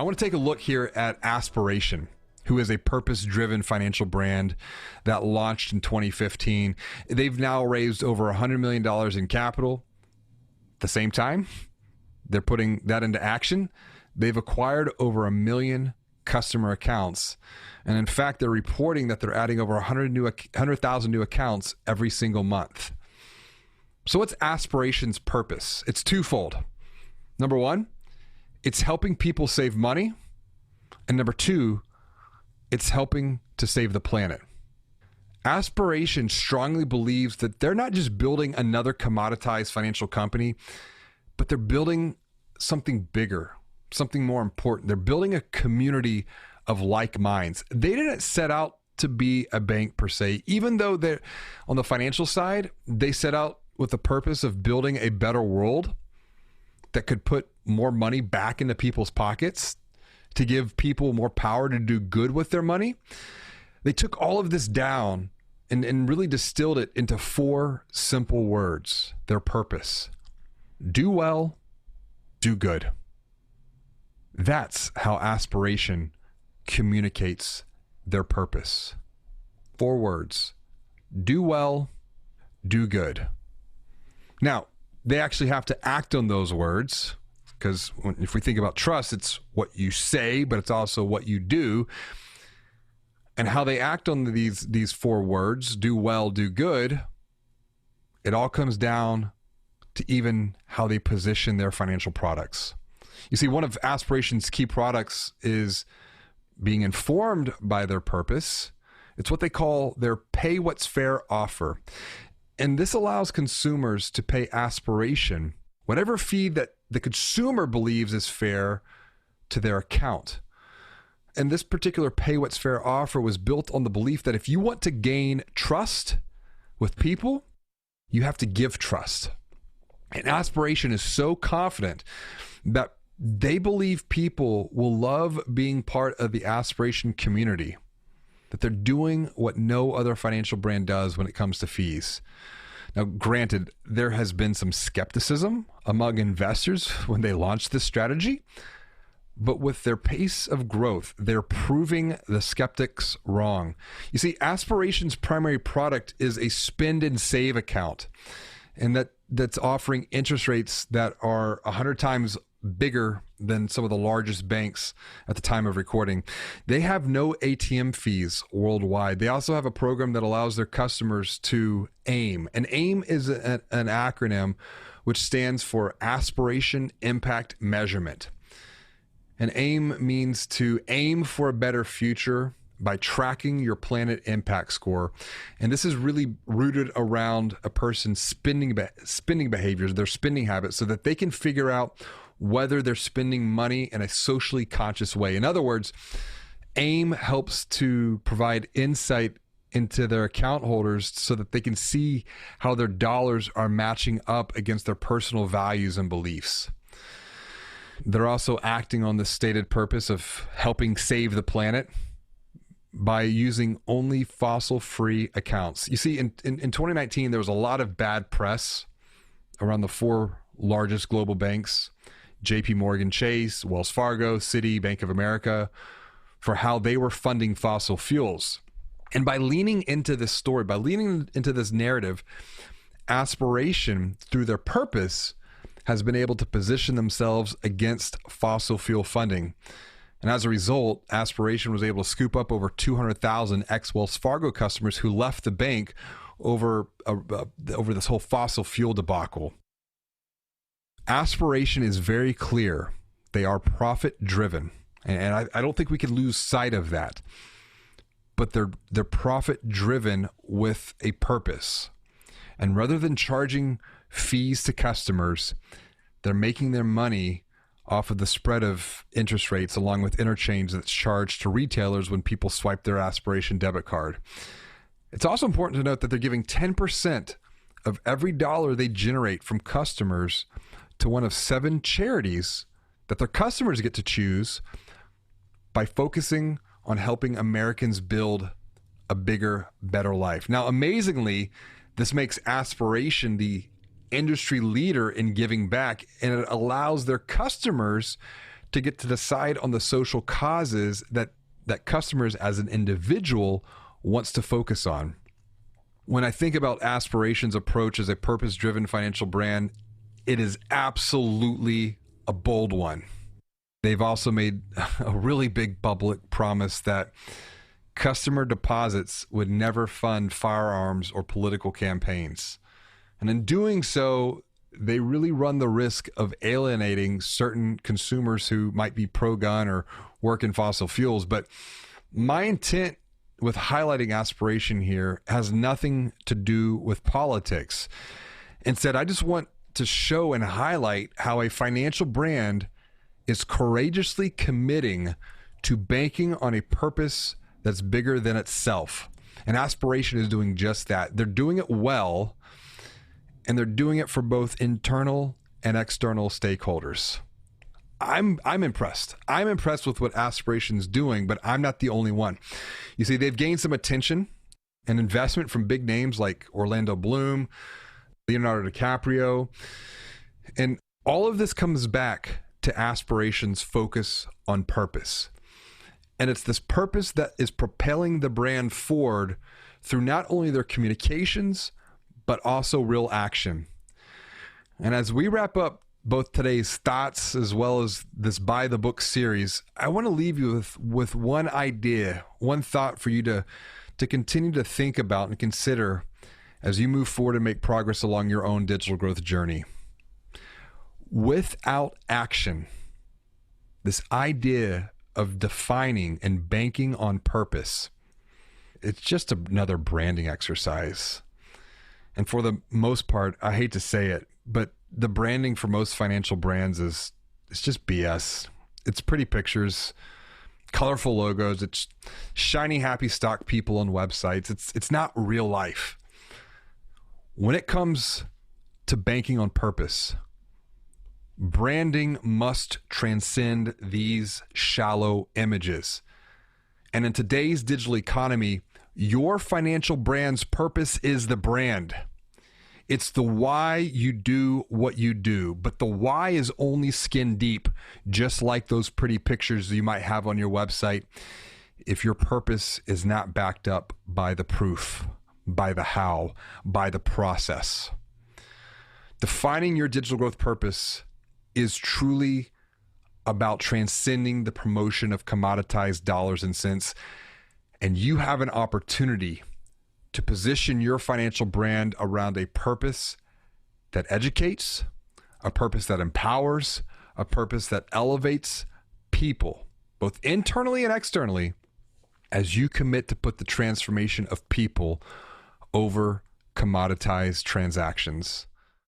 I want to take a look here at Aspiration, who is a purpose-driven financial brand that launched in 2015. They've now raised over $100 million in capital. At the same time, they're putting that into action. They've acquired over 1 million customer accounts. And in fact, they're reporting that they're adding over 100,000 new accounts every single month. So what's Aspiration's purpose? It's twofold. Number one, it's helping people save money. And number two, it's helping to save the planet. Aspiration strongly believes that they're not just building another commoditized financial company, but they're building something bigger, something more important. They're building a community of like minds. They didn't set out to be a bank per se, even though they're on the financial side, they set out with the purpose of building a better world that could put more money back into people's pockets, to give people more power to do good with their money. They took all of this down and really distilled it into 4 simple words, their purpose. Do well, do good. That's how Aspiration communicates their purpose. 4 words, do well, do good. Now, they actually have to act on those words, because if we think about trust, it's what you say, but it's also what you do. And how they act on these 4 words, do well, do good, it all comes down to even how they position their financial products. You see, one of Aspiration's key products is being informed by their purpose. It's what they call their pay what's fair offer. And this allows consumers to pay Aspiration whatever fee that the consumer believes is fair to their account. And this particular pay what's fair offer was built on the belief that if you want to gain trust with people, you have to give trust. And Aspiration is so confident that they believe people will love being part of the Aspiration community, that they're doing what no other financial brand does when it comes to fees. Now, granted, there has been some skepticism among investors when they launched this strategy, but with their pace of growth, they're proving the skeptics wrong. You see, Aspiration's primary product is a spend and save account, and that's offering interest rates that are 100 times bigger than some of the largest banks at the time of recording. They have no ATM fees worldwide. They also have a program that allows their customers to AIM. And AIM is an acronym which stands for Aspiration Impact Measurement. And AIM means to aim for a better future by tracking your planet impact score. And this is really rooted around a person's spending behaviors, their spending habits, so that they can figure out whether they're spending money in a socially conscious way. In other words, AIM helps to provide insight into their account holders so that they can see how their dollars are matching up against their personal values and beliefs. They're also acting on the stated purpose of helping save the planet by using only fossil-free accounts. You see, in 2019, there was a lot of bad press around the 4 largest global banks, JP Morgan Chase, Wells Fargo, Citi, Bank of America, for how they were funding fossil fuels. And by leaning into this story, by leaning into this narrative, Aspiration, through their purpose, has been able to position themselves against fossil fuel funding. And as a result, Aspiration was able to scoop up over 200,000 ex-Wells Fargo customers who left the bank over this whole fossil fuel debacle. Aspiration is very clear. They are profit-driven. And I don't think we can lose sight of that. But they're profit-driven with a purpose. And rather than charging fees to customers, they're making their money off of the spread of interest rates along with interchange that's charged to retailers when people swipe their Aspiration debit card. It's also important to note that they're giving 10% of every dollar they generate from customers to one of 7 charities that their customers get to choose by focusing on helping Americans build a bigger, better life. Now, amazingly, this makes Aspiration the industry leader in giving back, and it allows their customers to get to decide on the social causes that customers as an individual wants to focus on. When I think about Aspiration's approach as a purpose-driven financial brand, it is absolutely a bold one. They've also made a really big public promise that customer deposits would never fund firearms or political campaigns. And in doing so, they really run the risk of alienating certain consumers who might be pro-gun or work in fossil fuels. But my intent with highlighting Aspiration here has nothing to do with politics. Instead, I just want to show and highlight how a financial brand is courageously committing to banking on a purpose that's bigger than itself. And Aspiration is doing just that. They're doing it well, and they're doing it for both internal and external stakeholders. I'm impressed. I'm impressed with what Aspiration's doing, but I'm not the only one. You see, they've gained some attention and investment from big names like Orlando Bloom, Leonardo DiCaprio, and all of this comes back to Aspiration's focus on purpose. And it's this purpose that is propelling the brand forward through not only their communications, but also real action. And as we wrap up both today's thoughts as well as this Buy the Book series, I want to leave you with one idea, one thought for you to continue to think about and consider as you move forward and make progress along your own digital growth journey. Without action, this idea of defining and banking on purpose, it's just another branding exercise. And for the most part, I hate to say it, but the branding for most financial brands it's just BS. It's pretty pictures, colorful logos, it's shiny, happy stock people on websites. It's not real life. When it comes to banking on purpose, branding must transcend these shallow images. And in today's digital economy, your financial brand's purpose is the brand. It's the why you do what you do, but the why is only skin deep, just like those pretty pictures you might have on your website, if your purpose is not backed up by the proof, by the how, by the process. Defining your digital growth purpose is truly about transcending the promotion of commoditized dollars and cents, and you have an opportunity to position your financial brand around a purpose that educates, a purpose that empowers, a purpose that elevates people, both internally and externally, as you commit to put the transformation of people over commoditized transactions.